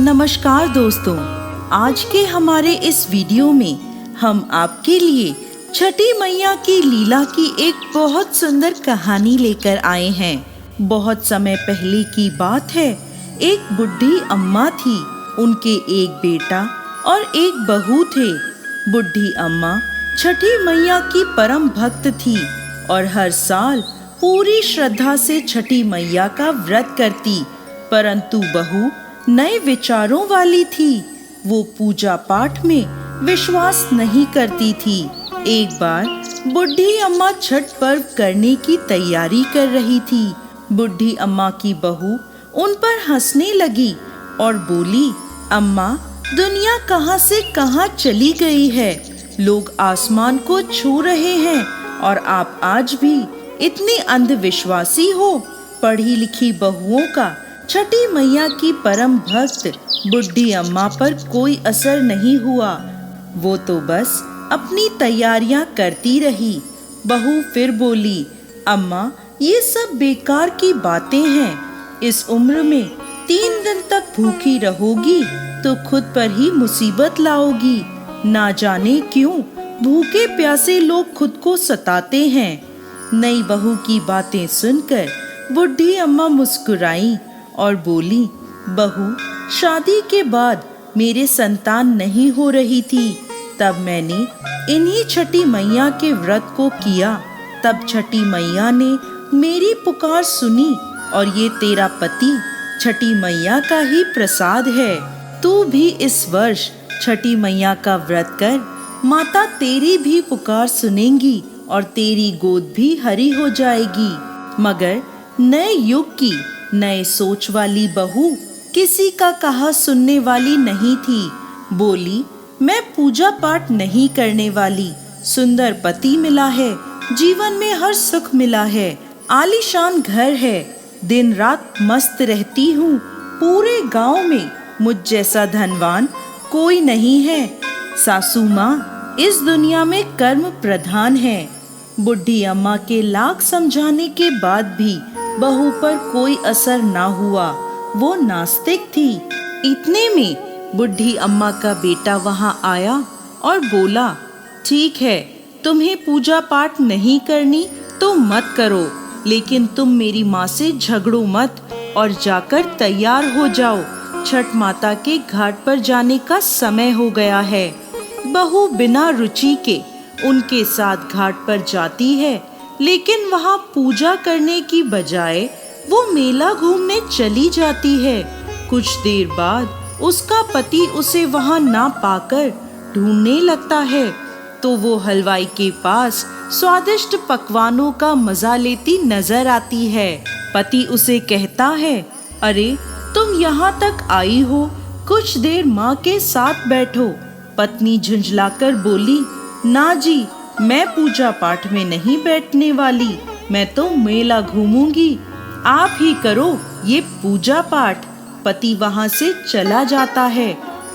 नमस्कार दोस्तों, आज के हमारे इस वीडियो में हम आपके लिए छठी मैया की लीला की एक बहुत सुंदर कहानी लेकर आए हैं। बहुत समय पहले की बात है। एक बुढ़ी अम्मा थी, उनके एक बेटा और एक बहू थे। बुढ़ी अम्मा छठी मैया की परम भक्त थी और हर साल पूरी श्रद्धा से छठी मैया का व्रत करती। परंतु बहू नए विचारों वाली थी। वो पूजा पाठ में विश्वास नहीं करती थी। एक बार बुढ़ी अम्मा छठ पर्व करने की तैयारी कर रही थी। बुढ़ी अम्मा की बहू उन पर हंसने लगी और बोली, अम्मा, दुनिया कहाँ से कहाँ चली गई है। लोग आसमान को छू रहे हैं और आप आज भी इतने अंधविश्वासी हो। पढ़ी लिखी बहुओं का छठी मैया की परम भक्त बुढ़ी अम्मा पर कोई असर नहीं हुआ। वो तो बस अपनी तैयारियां करती रही। बहू फिर बोली, अम्मा, ये सब बेकार की बातें हैं। इस उम्र में 3 दिन तक भूखी रहोगी तो खुद पर ही मुसीबत लाओगी। ना जाने क्यों भूखे प्यासे लोग खुद को सताते हैं। नई बहू की बातें सुनकर बुढ़ी अम्मा मुस्कुराई और बोली, बहू, शादी के बाद मेरे संतान नहीं हो रही थी। तब मैंने इन्हीं छठी मैया के व्रत को किया। तब छठी मैया ने मेरी पुकार सुनी और ये तेरा पति छठी मैया का ही प्रसाद है। तू भी इस वर्ष छठी मैया का व्रत कर, माता तेरी भी पुकार सुनेंगी और तेरी गोद भी हरी हो जाएगी। मगर नए युग की नए सोच वाली बहू किसी का कहा सुनने वाली नहीं थी। बोली, मैं पूजा पाठ नहीं करने वाली। सुंदर पति मिला है, जीवन में हर सुख मिला है, आलीशान घर है, दिन रात मस्त रहती हूँ। पूरे गांव में मुझ जैसा धनवान कोई नहीं है। सासू माँ इस दुनिया में कर्म प्रधान है। बुढ़ी अम्मा के लाख समझाने के बाद भी बहू पर कोई असर ना हुआ। वो नास्तिक थी। इतने में बुढ़ी अम्मा का बेटा वहां आया और बोला, ठीक है, तुम्हें पूजा पाठ नहीं करनी तो मत करो, लेकिन तुम मेरी माँ से झगड़ो मत और जाकर तैयार हो जाओ। छठ माता के घाट पर जाने का समय हो गया है। बहू बिना रुचि के उनके साथ घाट पर जाती है, लेकिन वहाँ पूजा करने की बजाय वो मेला घूमने चली जाती है। कुछ देर बाद उसका पति उसे वहाँ ना पाकर ढूंढने लगता है, तो वो हलवाई के पास स्वादिष्ट पकवानों का मजा लेती नजर आती है। पति उसे कहता है, अरे तुम यहाँ तक आई हो, कुछ देर माँ के साथ बैठो। पत्नी झुंझलाकर बोली, ना जी, मैं पूजा पाठ में नहीं बैठने वाली, मैं तो मेला घूमूंगी। आप ही करो ये पूजा पाठ। पति वहां से चला जाता है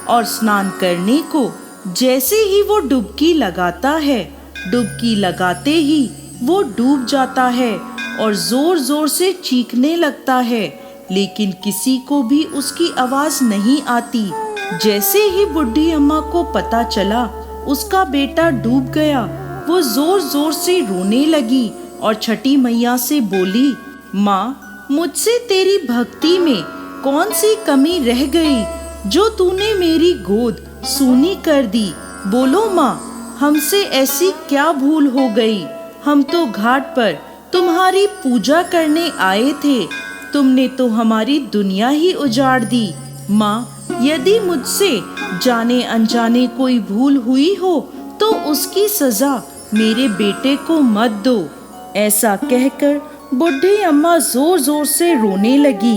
और स्नान करने को जैसे ही वो डुबकी लगाता है, डुबकी लगाते ही वो डूब जाता है और जोर जोर से चीखने लगता है, लेकिन किसी को भी उसकी आवाज नहीं आती। जैसे ही बुढ़ी अम्मा को पता चला उसका बेटा डूब गया, वो जोर जोर से रोने लगी और छठी मैया से बोली, माँ, मुझसे तेरी भक्ति में कौन सी कमी रह गई जो तूने मेरी गोद सूनी कर दी। बोलो माँ, हमसे ऐसी क्या भूल हो गई। हम तो घाट पर तुम्हारी पूजा करने आए थे, तुमने तो हमारी दुनिया ही उजाड़ दी। माँ, यदि मुझसे जाने अनजाने कोई भूल हुई हो तो उसकी सजा मेरे बेटे को मत दो। ऐसा कहकर बुढ़ी अम्मा जोर जोर से रोने लगी।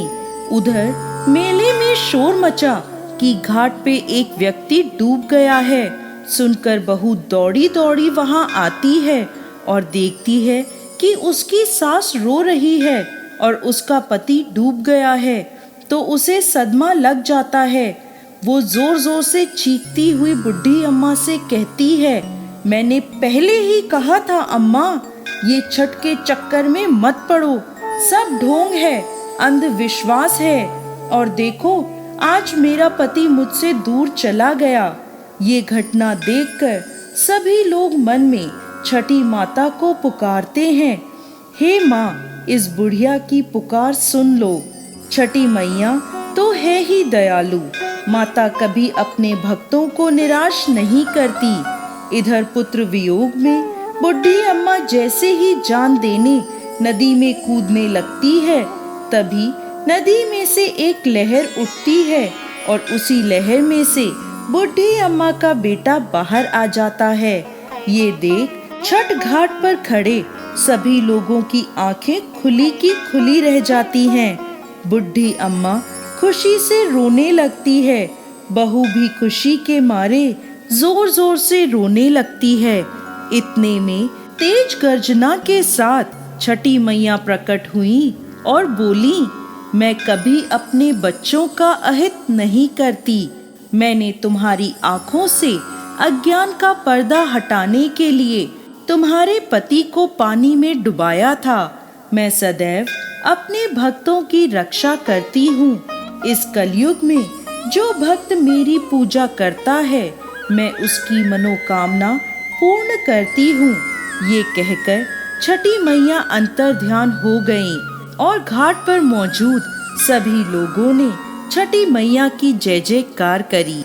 उधर मेले में शोर मचा कि घाट पे एक व्यक्ति डूब गया है। सुनकर बहू दौड़ी दौड़ी वहां आती है और देखती है कि उसकी सास रो रही है और उसका पति डूब गया है, तो उसे सदमा लग जाता है। वो जोर जोर से चीखती हुई बुढ़ी अम्मा से कहती है, मैंने पहले ही कहा था अम्मा, ये छठ के चक्कर में मत पड़ो। सब ढोंग है, अंधविश्वास है। और देखो, आज मेरा पति मुझसे दूर चला गया। ये घटना देखकर सभी लोग मन में छठी माता को पुकारते हैं। हे माँ, इस बुढ़िया की पुकार सुन लो। छठी मैया तो है ही दयालु। माता कभी अपने भक्तों को निराश नहीं करती। इधर पुत्र वियोग में बुढ़ी अम्मा जैसे ही जान देने नदी में कूदने लगती है, तभी नदी में से एक लहर उठती है और उसी लहर में से बुढ़ी अम्मा का बेटा बाहर आ जाता है। ये देख छठ घाट पर खड़े सभी लोगों की आंखें खुली की खुली रह जाती हैं। बुढ़ी अम्मा खुशी से रोने लगती है। बहू भी खुशी के मारे जोर जोर से रोने लगती है। इतने में तेज गर्जना के साथ छठी मैया प्रकट हुई और बोली, मैं कभी अपने बच्चों का अहित नहीं करती। मैंने तुम्हारी आंखों से अज्ञान का पर्दा हटाने के लिए तुम्हारे पति को पानी में डुबाया था। मैं सदैव अपने भक्तों की रक्षा करती हूँ। इस कलयुग में जो भक्त मेरी पूजा करता है, मैं उसकी मनोकामना पूर्ण करती हूँ। ये कहकर छठी मैया अंतर ध्यान हो गईं और घाट पर मौजूद सभी लोगों ने छठी मैया की जय जयकार करी।